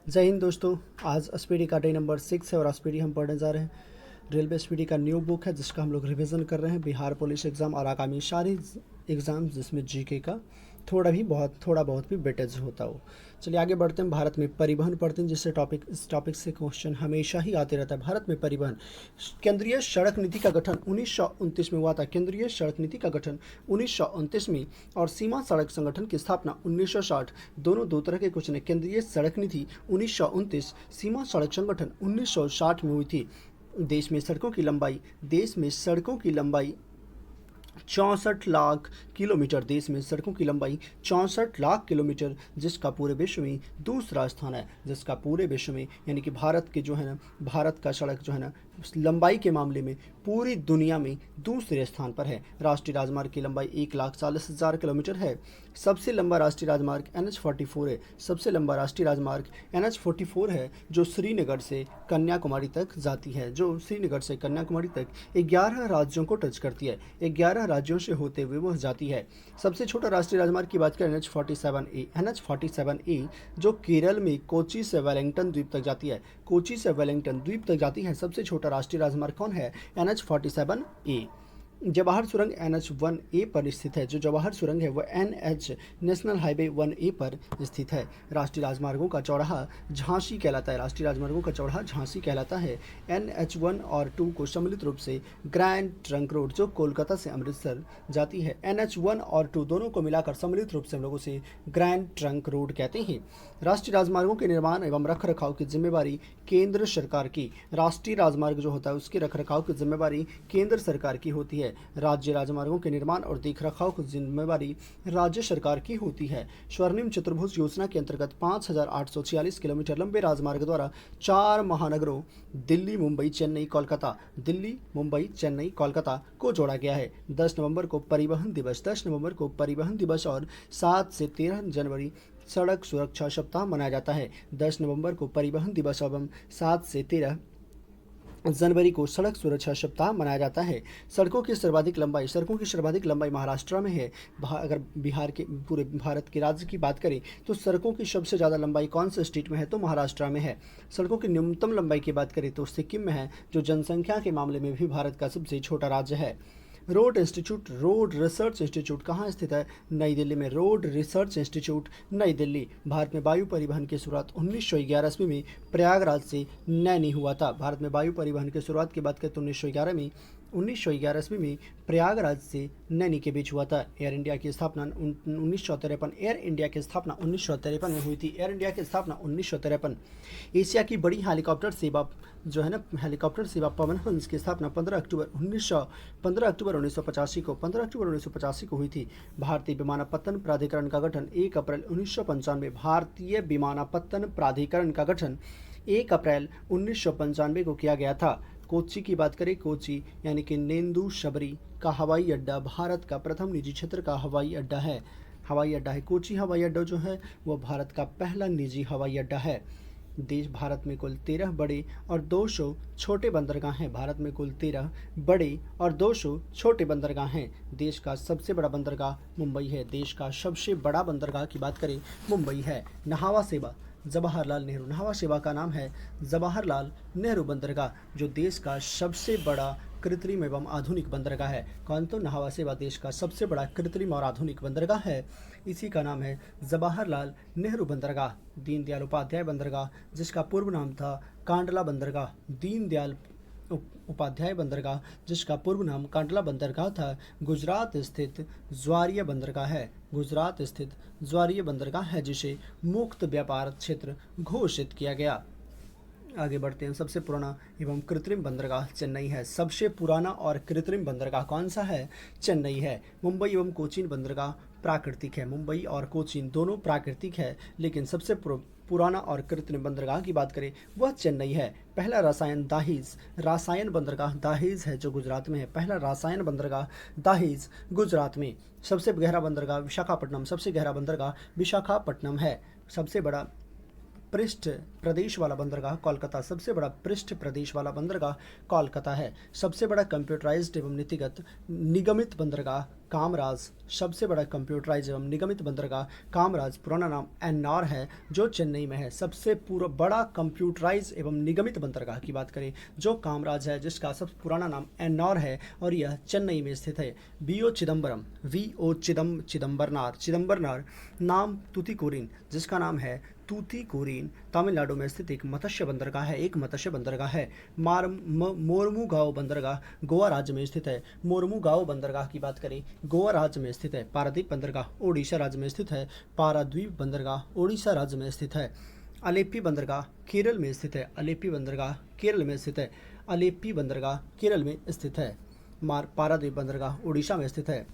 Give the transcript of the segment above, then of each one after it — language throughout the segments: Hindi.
जय हिंद दोस्तों। आज एसपीडी का डे नंबर 6 है और एसपीडी हम पढ़ने जा रहे हैं। रेलवे एसपीडी का न्यू बुक है जिसका हम लोग रिवीजन कर रहे हैं। बिहार पुलिस एग्ज़ाम और आगामी सारे एग्ज़ाम जिसमें जीके का थोड़ा बहुत भी वेटेज होता हो। चलिए आगे बढ़ते हैं। भारत में परिवहन पढ़ते हैं, जिससे इस टॉपिक से क्वेश्चन हमेशा ही आते रहता है। भारत में परिवहन केंद्रीय सड़क नीति का गठन 1929 में हुआ था। केंद्रीय सड़क नीति का गठन 1929 में और सीमा सड़क संगठन की स्थापना 1960। दोनों दो तरह के क्वेश्चन है। केंद्रीय सड़क नीति 1929, सीमा सड़क संगठन 1960 में हुई थी। देश में सड़कों की लंबाई 64 लाख किलोमीटर। देश में सड़कों की लंबाई 64 लाख किलोमीटर, जिसका पूरे विश्व में दूसरा स्थान है। जिसका पूरे विश्व में यानी कि भारत के जो है ना, भारत का सड़क जो है ना लंबाई के मामले में पूरी दुनिया में दूसरे स्थान पर है। राष्ट्रीय राजमार्ग की लंबाई 1,40,000 किलोमीटर है। सबसे लंबा राष्ट्रीय राजमार्ग NH44 है। सबसे लंबा राष्ट्रीय राजमार्ग NH44 है, जो श्रीनगर से कन्याकुमारी तक जाती है। जो श्रीनगर से कन्याकुमारी तक 11 राज्यों को टच करती है। 11 राज्यों से होते हुए वह जाती है। सबसे छोटा राष्ट्रीय राजमार्ग की बात करें NH47A जो केरल में कोची से वेलिंगटन द्वीप तक जाती है। कोची से वेलिंगटन द्वीप तक जाती है। सबसे छोटा राष्ट्रीय राजमार्ग कौन है? NH47A। जवाहर सुरंग NH1A पर स्थित है। जो जवाहर सुरंग है वह NH नेशनल हाईवे 1A पर स्थित है। राष्ट्रीय राजमार्गों का चौराहा झांसी कहलाता है। राष्ट्रीय राजमार्गों का चौराहा झांसी कहलाता है। NH1 और 2 को सम्मिलित रूप से ग्रैंड ट्रंक रोड जो कोलकाता से अमृतसर जाती है। NH1 और 2 दोनों को मिलाकर सम्मिलित रूप से हम लोगों से ग्रैंड ट्रंक रोड कहते हैं। राष्ट्रीय राजमार्गों के निर्माण एवं रखरखाव की जिम्मेवारी केंद्र सरकार की। राष्ट्रीय राजमार्ग जो होता है उसके रखरखाव की जिम्मेवारी केंद्र सरकार की होती है। राज्य राजमार्गों के निर्माण और देखरखाव की जिम्मेवारी राज्य सरकार की होती है। स्वर्णिम चतुर्भुज योजना के अंतर्गत 5,846 किलोमीटर लंबे राजमार्ग द्वारा 4 महानगरों दिल्ली, मुंबई, चेन्नई, कोलकाता को जोड़ा गया है। 10 नवंबर को परिवहन दिवस और 7 से 13 जनवरी सड़क सुरक्षा सप्ताह मनाया जाता है। 10 नवंबर को परिवहन दिवस एवं 7 से 13 जनवरी को सड़क सुरक्षा सप्ताह मनाया जाता है। सड़कों की सर्वाधिक लंबाई महाराष्ट्र में है। अगर बिहार के पूरे भारत के राज्य की बात करें तो सड़कों की सबसे ज़्यादा लंबाई कौन से स्टेट में है? तो महाराष्ट्र में है। सड़कों की न्यूनतम लंबाई की बात करें तो सिक्किम में है, जो जनसंख्या के मामले में भी भारत का सबसे छोटा राज्य है। रोड रिसर्च इंस्टीट्यूट कहाँ स्थित है? नई दिल्ली में। रोड रिसर्च इंस्टीट्यूट नई दिल्ली। भारत में वायु परिवहन की शुरुआत 1911 ईस्वी में प्रयागराज से नैनी हुआ था। भारत में वायु परिवहन की शुरुआत की बात करें तो 1911 ईस्वी में प्रयागराज से नैनी के बीच हुआ था। एयर इंडिया की स्थापना 1953 में हुई थी। एशिया की बड़ी हेलीकॉप्टर सेवा जो है ना, हेलीकॉप्टर सेवा पवन हंस की स्थापना 15 अक्टूबर 1985 को हुई थी। भारतीय विमानपत्तन प्राधिकरण का गठन 1 अप्रैल 1995। भारतीय विमानपत्तन प्राधिकरण का गठन 1 अप्रैल 1995 को किया गया था। कोच्चि की बात करें, कोच्चि यानी कि नेंदू शबरी का हवाई अड्डा भारत का प्रथम निजी क्षेत्र का हवाई अड्डा है। कोच्चि हवाई अड्डा जो है वह भारत का पहला निजी हवाई अड्डा है। भारत में कुल 13 बड़े और 200 छोटे बंदरगाह हैं। भारत में कुल 13 बड़े और 200 छोटे बंदरगाह हैं। देश का सबसे बड़ा बंदरगाह मुंबई है। देश का सबसे बड़ा बंदरगाह की बात करें मुंबई है। नहावा सेवा जवाहरलाल नेहरू। नहावा सेवा का नाम है जवाहरलाल नेहरू बंदरगाह, जो देश का सबसे बड़ा कृत्रिम एवं आधुनिक बंदरगाह है। कौन? तो नहावा सेवा देश का सबसे बड़ा कृत्रिम और आधुनिक बंदरगाह है। इसी का नाम है जवाहरलाल नेहरू बंदरगाह। दीनदयाल उपाध्याय बंदरगाह, जिसका पूर्व नाम था कांडला बंदरगाह। दीनदयाल उपाध्याय बंदरगाह, जिसका पूर्व नाम कांडला बंदरगाह था, गुजरात स्थित ज्वारीय बंदरगाह है, जिसे मुक्त व्यापार क्षेत्र घोषित किया गया। आगे बढ़ते हैं। सबसे पुराना एवं कृत्रिम बंदरगाह चेन्नई है। सबसे पुराना और कृत्रिम बंदरगाह कौन सा है? चेन्नई है। मुंबई एवं कोचीन बंदरगाह प्राकृतिक है। मुंबई और कोचीन दोनों प्राकृतिक है, लेकिन सबसे पुराना और कृत्रिम बंदरगाह की बात करें वह चेन्नई है। पहला रासायन बंदरगाह दाहेज है, जो गुजरात में है। पहला रासायन बंदरगाह दाहेज गुजरात में। सबसे गहरा बंदरगाह विशाखापट्टनम है। सबसे बड़ा पृष्ठ प्रदेश वाला बंदरगाह कोलकाता, सबसे बड़ा पृष्ठ प्रदेश वाला बंदरगाह कोलकाता है। सबसे बड़ा कंप्यूटराइज्ड एवं नीतिगत निगमित बंदरगाह कामराज, सबसे बड़ा कंप्यूटराइज एवं निगमित बंदरगाह कामराज, पुराना नाम एन्नार है, जो चेन्नई में है। सबसे पूरा बड़ा कंप्यूटराइज एवं निगमित बंदरगाह की बात करें जो कामराज है, जिसका सबसे पुराना नाम एन्नार है और यह चेन्नई में स्थित है। चिदम्बरनार नाम तूतीकोरिन, जिसका नाम है तूतीकोरिन, तमिलनाडु में स्थित एक मत्स्य बंदरगाह है, मोरमुगाओ बंदरगाह गोवा राज्य में स्थित है। मोरमुगाओ बंदरगाह की बात करें गोवा राज्य में स्थित है। पारादीप बंदरगाह ओडिशा राज्य में स्थित है। पाराद्वीप बंदरगाह ओडिशा राज्य में स्थित है। अलेप्पी बंदरगाह केरल में स्थित है। अलेप्पी बंदरगाह केरल में स्थित है। अलेप्पी बंदरगाह केरल में स्थित है। पारादीप बंदरगाह ओडिशा में स्थित है।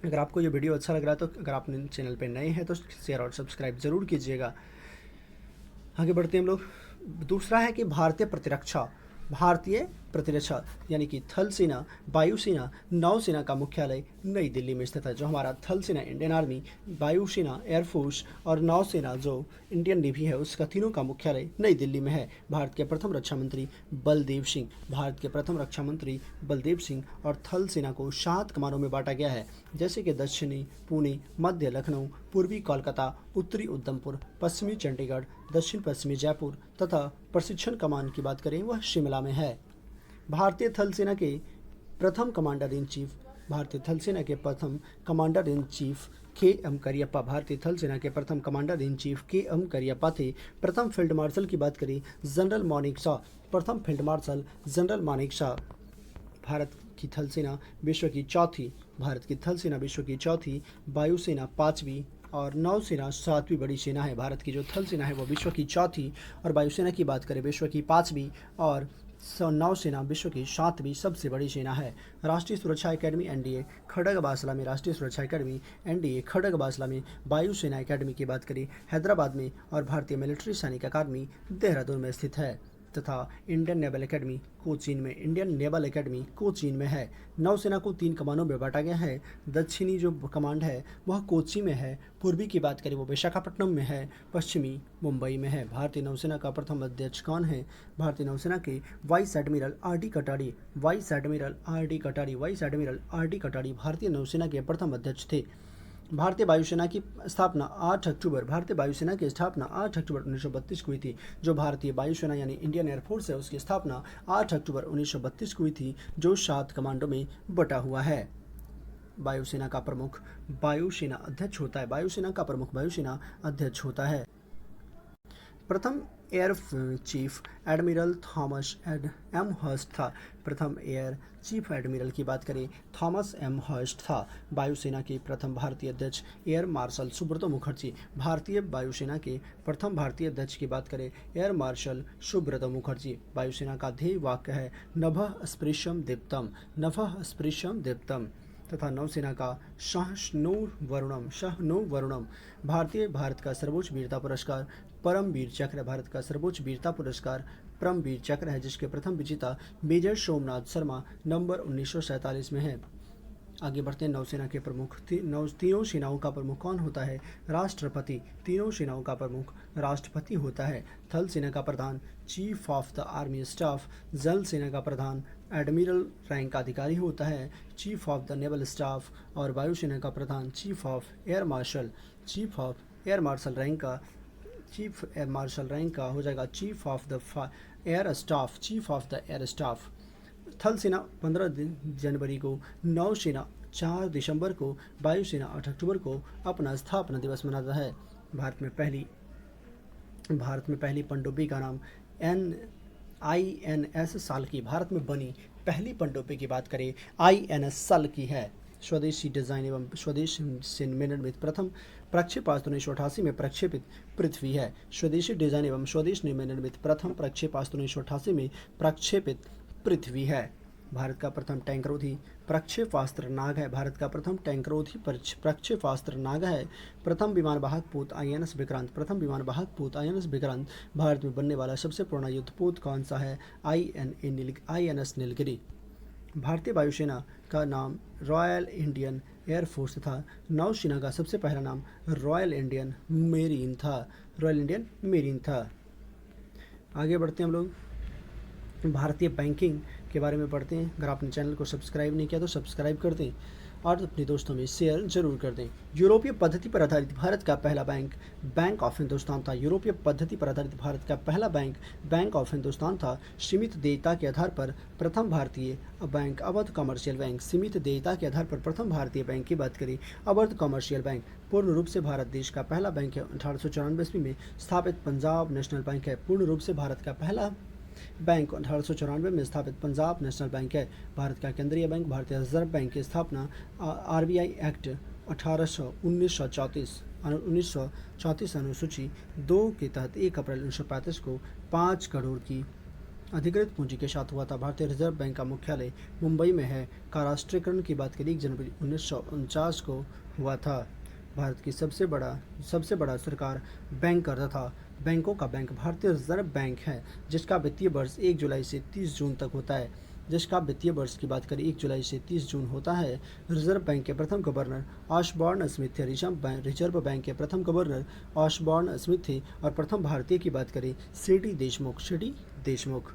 अगर आपको ये वीडियो अच्छा लग रहा है तो अगर आप चैनल पर नए हैं तो शेयर और सब्सक्राइब जरूर कीजिएगा। आगे बढ़ते हैं हम लोग। दूसरा है कि भारतीय प्रतिरक्षा यानी कि थल सेना, वायुसेना, नौसेना का मुख्यालय नई दिल्ली में स्थित है। जो हमारा थल सेना इंडियन आर्मी, वायुसेना एयरफोर्स और नौसेना जो इंडियन नेवी है, उसका तीनों का मुख्यालय नई दिल्ली में है। भारत के प्रथम रक्षा मंत्री बलदेव सिंह और थल सेना को 7 कमानों में बांटा गया है, जैसे कि दक्षिणी पुणे, मध्य लखनऊ, पूर्वी कोलकाता, उत्तरी उधमपुर, पश्चिमी चंडीगढ़, दक्षिण पश्चिमी जयपुर तथा प्रशिक्षण कमान की बात करें वह शिमला में है। भारतीय थल सेना के प्रथम कमांडर इन चीफ के एम करियप्पा थे। प्रथम फील्ड मार्शल की बात करें जनरल मानेक शॉ। भारत की थल सेना विश्व की चौथी, वायुसेना 5वीं और नौसेना 7वीं बड़ी सेना है। भारत की जो थल सेना है वो विश्व की चौथी और वायुसेना की बात करें विश्व की 5वीं और नौसेना विश्व की 7वीं सबसे बड़ी सेना है। राष्ट्रीय सुरक्षा अकेडमी एनडीए खड़गवासला में, वायुसेना अकेडमी की बात करें हैदराबाद में और भारतीय मिलिट्री सैनिक अकादमी देहरादून में स्थित है तथा इंडियन नेवल अकेडमी कोचीन में है। नौसेना को 3 कमानों में बांटा गया है। दक्षिणी जो कमांड है वह कोची में है, पूर्वी की बात करें वो विशाखापट्टनम में है, पश्चिमी मुंबई में है। भारतीय नौसेना का प्रथम अध्यक्ष कौन है? भारतीय नौसेना के वाइस एडमिरल आर डी कटारी भारतीय नौसेना के प्रथम अध्यक्ष थे। भारतीय वायुसेना की स्थापना 8 अक्टूबर 1932 को हुई थी। जो भारतीय वायुसेना यानी इंडियन एयरफोर्स है उसकी स्थापना 8 अक्टूबर 1932 को हुई थी, जो 7 कमांडों में बटा हुआ है। वायुसेना का प्रमुख वायुसेना अध्यक्ष होता है। प्रथम air chief admiral Thomas Elmhirst था। प्रथम एयर चीफ एडमिरल की बात करें थॉमस एम हर्स्ट था। वायुसेना के प्रथम भारतीय अध्यक्ष एयर मार्शल सुब्रतो मुखर्जी। भारतीय वायुसेना के प्रथम भारतीय अध्यक्ष की बात करें एयर मार्शल सुब्रतो मुखर्जी। वायुसेना का ध्येय वाक्य है नभः स्पृशम दीप्तम तथा नौसेना का शहनो वरुणम। भारत का सर्वोच्च वीरता पुरस्कार परमवीर चक्र है, जिसके प्रथम विजेता मेजर सोमनाथ शर्मा नंबर 1947 में है। आगे बढ़ते हैं। नौसेना के प्रमुख तीनों सेनाओं का प्रमुख कौन होता है? राष्ट्रपति। तीनों सेनाओं का प्रमुख राष्ट्रपति होता है। थल सेना का प्रधान chief of the army staff. जल सेना का प्रधान एडमिरल रैंक का अधिकारी होता है, chief of the naval staff. और वायुसेना का प्रधान chief of air marshal rank का हो जाएगा chief of the air staff. थल सेना 15 जनवरी को, नौसेना 4 दिसंबर को, वायुसेना 8 अक्टूबर को अपना स्थापना दिवस मनाता है। भारत में पहली पनडुब्बी का नाम INS साल्की। भारत में बनी पहली पनडुब्बी की बात करें INS साल्की है। स्वदेशी डिजाइन एवं स्वदेश से निर्मित प्रथम प्रक्षेपास्त्र 1988 में प्रक्षेपित पृथ्वी है। स्वदेशी डिजाइन एवं स्वदेश में निर्मित प्रथम प्रक्षेपास्त्र 1988 में प्रक्षेपित पृथ्वी है। भारत का प्रथम टैंकरोधी प्रक्षेपास्त्र नाग है। प्रथम विमान वाहक पोत INS विक्रांत। भारत में बनने वाला सबसे पुराना युद्धपोत कौन सा है? INS नीलगिरी। भारतीय वायुसेना का नाम रॉयल इंडियन एयरफोर्स तथा नौसेना का सबसे पहला नाम रॉयल इंडियन मेरीन था। रॉयल इंडियन मेरीन था। आगे बढ़ते हैं हम लोग भारतीय बैंकिंग के बारे में पढ़ते हैं। अगर आपने चैनल को सब्सक्राइब नहीं किया तो सब्सक्राइब कर दें और अपने दोस्तों में शेयर जरूर कर दें। यूरोपीय पद्धति पर आधारित भारत का पहला बैंक बैंक ऑफ हिंदुस्तान था। यूरोपीय पद्धति पर आधारित भारत का पहला बैंक बैंक ऑफ हिंदुस्तान था। सीमित देयता के आधार पर प्रथम भारतीय बैंक अवध कमर्शियल बैंक। सीमित देयता के आधार पर प्रथम भारतीय बैंक की बात करें, अवध कमर्शियल बैंक पूर्ण रूप से भारत देश का पहला बैंक है। 1894 ईस्वी में स्थापित पंजाब नेशनल बैंक है। पूर्ण रूप से भारत का पहला बैंक 1894 में स्थापित पंजाब नेशनल बैंक है। भारत का केंद्रीय बैंक भारतीय रिजर्व बैंक की स्थापना आरबीआई एक्ट 1934 अनुसूची 2 के तहत 1 अप्रैल 1935 को 5 करोड़ की अधिकृत पूंजी के साथ हुआ था। भारतीय रिजर्व बैंक का मुख्यालय मुंबई में है। का राष्ट्रीयकरण की बात करें 1 जनवरी 1949 को हुआ था। भारत की सबसे बड़ा सरकार बैंक तथा बैंकों का बैंक भारतीय रिजर्व बैंक है, जिसका वित्तीय वर्ष 1 जुलाई से 30 जून तक होता है। जिसका वित्तीय वर्ष की बात करें 1 जुलाई से 30 जून होता है। रिजर्व बैंक के प्रथम गवर्नर ऑशबॉर्न स्मिथ थे। रिजर्व बैंक के प्रथम गवर्नर ऑशबॉर्न स्मिथ थे। और प्रथम भारतीय की बात करें सीडी देशमुख।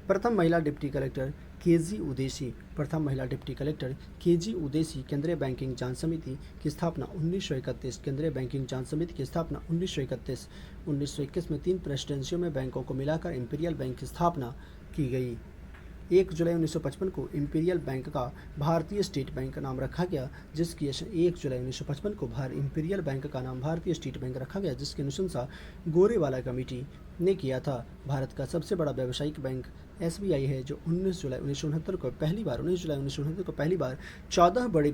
प्रथम महिला डिप्टी कलेक्टर केजी उदेसी। प्रथम महिला डिप्टी कलेक्टर केजी उदेसी। केंद्रीय बैंकिंग जांच समिति की स्थापना 1931। केंद्रीय बैंकिंग जांच समिति की स्थापना 1931। 1921 में 3 प्रेसिडेंसियों में बैंकों को मिलाकर इंपीरियल बैंक की स्थापना की गई। 1 जुलाई 1955 को इंपीरियल बैंक का भारतीय स्टेट बैंक नाम रखा गया, जिसकी 1 जुलाई 1955 को इंपीरियल बैंक का नाम भारतीय स्टेट बैंक रखा गया, जिसकी अनुशंसा गोरेवाला कमेटी ने किया था। भारत का सबसे बड़ा व्यावसायिक बैंक एसबीआई है, जो 19 जुलाई 1969 को पहली बार 14 बड़े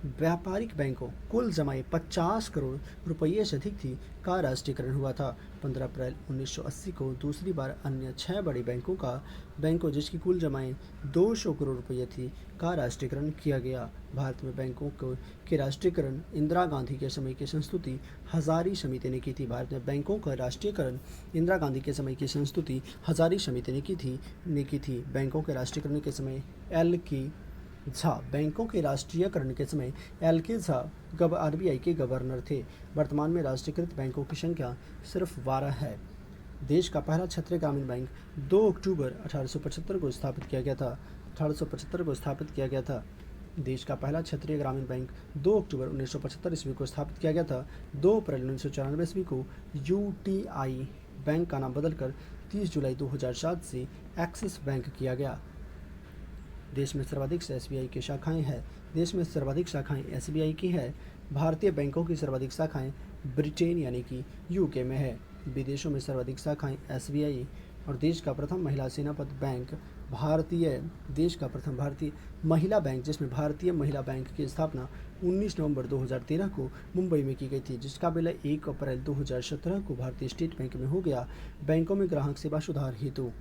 व्यापारिक बैंकों कुल जमाए 50 करोड़ रुपये से अधिक थी का राष्ट्रीयकरण हुआ था। 15 अप्रैल 1980 को दूसरी बार अन्य 6 बड़े बैंकों जिसकी कुल जमाए 200 करोड़ रुपये थी का राष्ट्रीयकरण किया गया। भारत में बैंकों के राष्ट्रीयकरण इंदिरा गांधी के समय की संस्तुति हजारी समिति ने की थी। भारत में बैंकों का राष्ट्रीयकरण इंदिरा गांधी के समय की संस्तुति हजारी समिति ने की थी। बैंकों के राष्ट्रीयकरण के समय बैंकों के राष्ट्रीयकरण के समय एल के झा आरबीआई के गवर्नर थे। वर्तमान में राष्ट्रीयकृत बैंकों की संख्या सिर्फ 12 है। देश का पहला क्षेत्रीय ग्रामीण बैंक 2 अक्टूबर 1875 को स्थापित किया गया था। देश का पहला क्षेत्रीय ग्रामीण बैंक 2 अक्टूबर 1975 ईस्वी को स्थापित किया गया था। 2 अप्रैल 1994 ईस्वी को यूटीआई बैंक का नाम बदलकर 30 जुलाई 2007 से एक्सिस बैंक किया गया। देश में सर्वाधिक एसबीआई की शाखाएं हैं। देश में सर्वाधिक शाखाएं एसबीआई की है। भारतीय बैंकों की सर्वाधिक शाखाएं ब्रिटेन यानी कि यूके में है। विदेशों में सर्वाधिक शाखाएं एसबीआई। और देश का प्रथम महिला सेनापत बैंक देश का प्रथम भारतीय महिला बैंक, जिसमें भारतीय महिला बैंक की स्थापना 19 नवंबर 2013 को मुंबई में की गई थी, जिसका विलय 1 अप्रैल 2017 को भारतीय स्टेट बैंक में हो गया। बैंकों में ग्राहक सेवा सुधार हेतु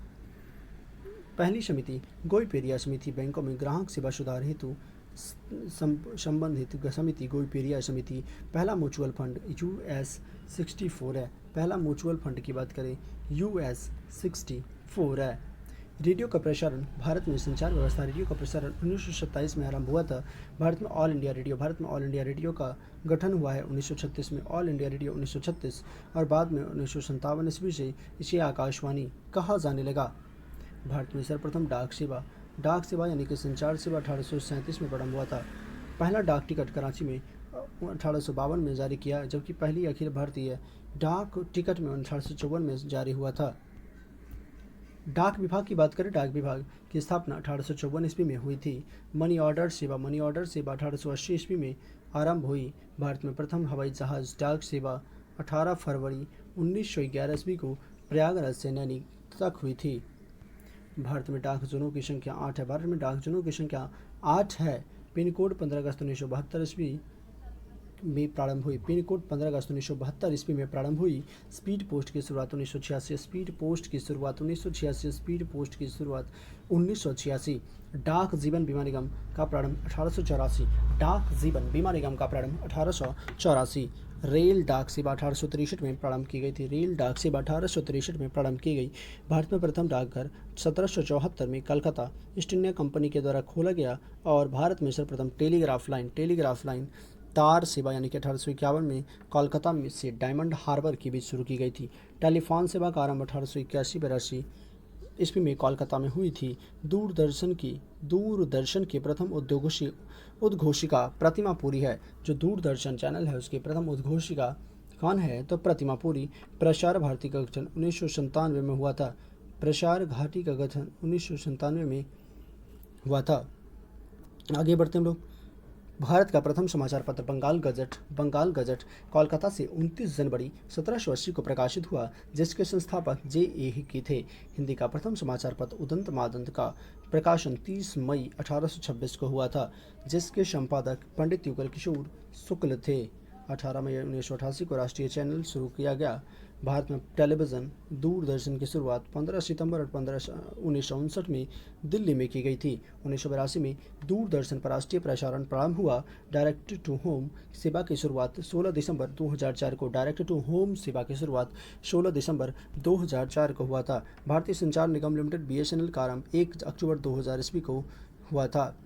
पहली समिति गोइपेरिया समिति। बैंकों में ग्राहक सेवा सुधार हेतु संबंधित समिति गोइपेरिया समिति। पहला म्यूचुअल फंड US 64 है। पहला म्यूचुअल फंड की बात करें US 64 है। रेडियो का प्रसारण भारत में संचार व्यवस्था रेडियो का प्रसारण 1927 में आरंभ हुआ था। भारत में ऑल इंडिया रेडियो का गठन हुआ है 1936 में। ऑल इंडिया रेडियो 1936 और बाद में 1957 ईस्वी से इसे आकाशवाणी कहा जाने लगा। भारत में सर्वप्रथम डाक सेवा यानी कि संचार सेवा 1837 में प्रारंभ हुआ था। पहला डाक टिकट कराची में 1852 में जारी किया, जबकि पहली अखिल भारतीय डाक टिकट में 1854 में जारी हुआ था। डाक विभाग की बात करें, डाक विभाग की स्थापना 1854 ईस्वी में हुई थी। मनी ऑर्डर सेवा 1880 ईस्वी में आरंभ हुई। भारत में प्रथम हवाई जहाज डाक सेवा 18 फरवरी 1911 ईस्वी को प्रयागराज से नैनी तक हुई थी। भारत में डाक जोनों की संख्या 8 है। पिन कोड 15 अगस्त 1972 ईस्वी में प्रारंभ हुई। स्पीड पोस्ट की शुरुआत 1986। डाक जीवन बीमा निगम का प्रारंभ 1884। रेल डाक सेवा 1863 में प्रारंभ की गई थी। रेल डाक सेवा 1863 में प्रारंभ की गई। भारत में प्रथम डाकघर 1774 में कलकत्ता ईस्ट इंडिया कंपनी के द्वारा खोला गया। और भारत में सर्वप्रथम टेलीग्राफ लाइन तार सेवा यानी कि 1851 में कोलकाता में से डायमंड हार्बर के बीच शुरू की गई थी। टेलीफोन सेवा का आरंभ 1881-82 ईस्वी में कोलकाता में हुई थी। दूरदर्शन की प्रथम उद्घोषिका प्रतिमा पुरी है। जो दूरदर्शन चैनल है उसकी प्रथम उद्घोषिका कौन है? तो प्रतिमा पुरी। प्रसार भारती का गठन 1997 में हुआ था। प्रसार भारती का गठन 1997 में हुआ था। आगे बढ़ते हम लोग। भारत का प्रथम समाचार पत्र बंगाल गजट कोलकाता से 29 जनवरी 1780 को प्रकाशित हुआ, जिसके संस्थापक जे.ए. हिकी थे। हिंदी का प्रथम समाचार पत्र उदंत मादंत का प्रकाशन 30 मई 1826 को हुआ था, जिसके संपादक पंडित युगल किशोर शुक्ल थे। 18 मई 1988 को राष्ट्रीय चैनल शुरू किया गया। भारत में टेलीविज़न दूरदर्शन की शुरुआत 15 सितंबर 1959 में दिल्ली में की गई थी। 1982 में दूरदर्शन पर राष्ट्रीय प्रसारण प्रारंभ हुआ। डायरेक्ट टू होम सेवा की शुरुआत 16 दिसंबर 2004 को डायरेक्ट टू होम सेवा की शुरुआत 16 दिसंबर 2004 को हुआ था। भारतीय संचार निगम लिमिटेड BSNL का आरंभ 1 अक्टूबर 2000 ईस्वी को हुआ था।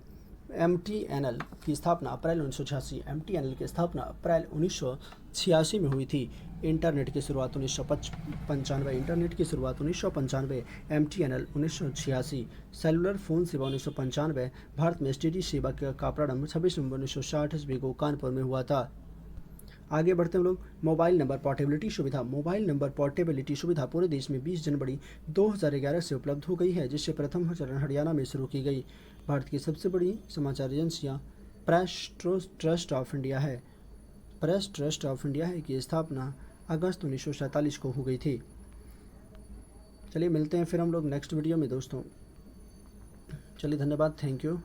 MTNL की स्थापना अप्रैल 1986 MTNL की स्थापना अप्रैल 1986 में हुई थी। इंटरनेट की शुरुआत 1995 MTNL 1986। सेलुलर फ़ोन सेवा 1995। भारत में STD सेवा का प्रारंभ 26 नवंबर 1960 ईस्वी को कानपुर में हुआ था। आगे बढ़ते हम लोग। मोबाइल नंबर पोर्टेबिलिटी सुविधा पूरे देश में 20 जनवरी 2011 से उपलब्ध हो गई है, जिससे प्रथम चरण हरियाणा में शुरू की गई। भारत की सबसे बड़ी समाचार एजेंसियाँ प्रेस ट्रस्ट ऑफ इंडिया है। प्रेस ट्रस्ट ऑफ इंडिया है की स्थापना अगस्त 1947 को हो गई थी। चलिए मिलते हैं फिर हम लोग नेक्स्ट वीडियो में दोस्तों। चलिए धन्यवाद, थैंक यू।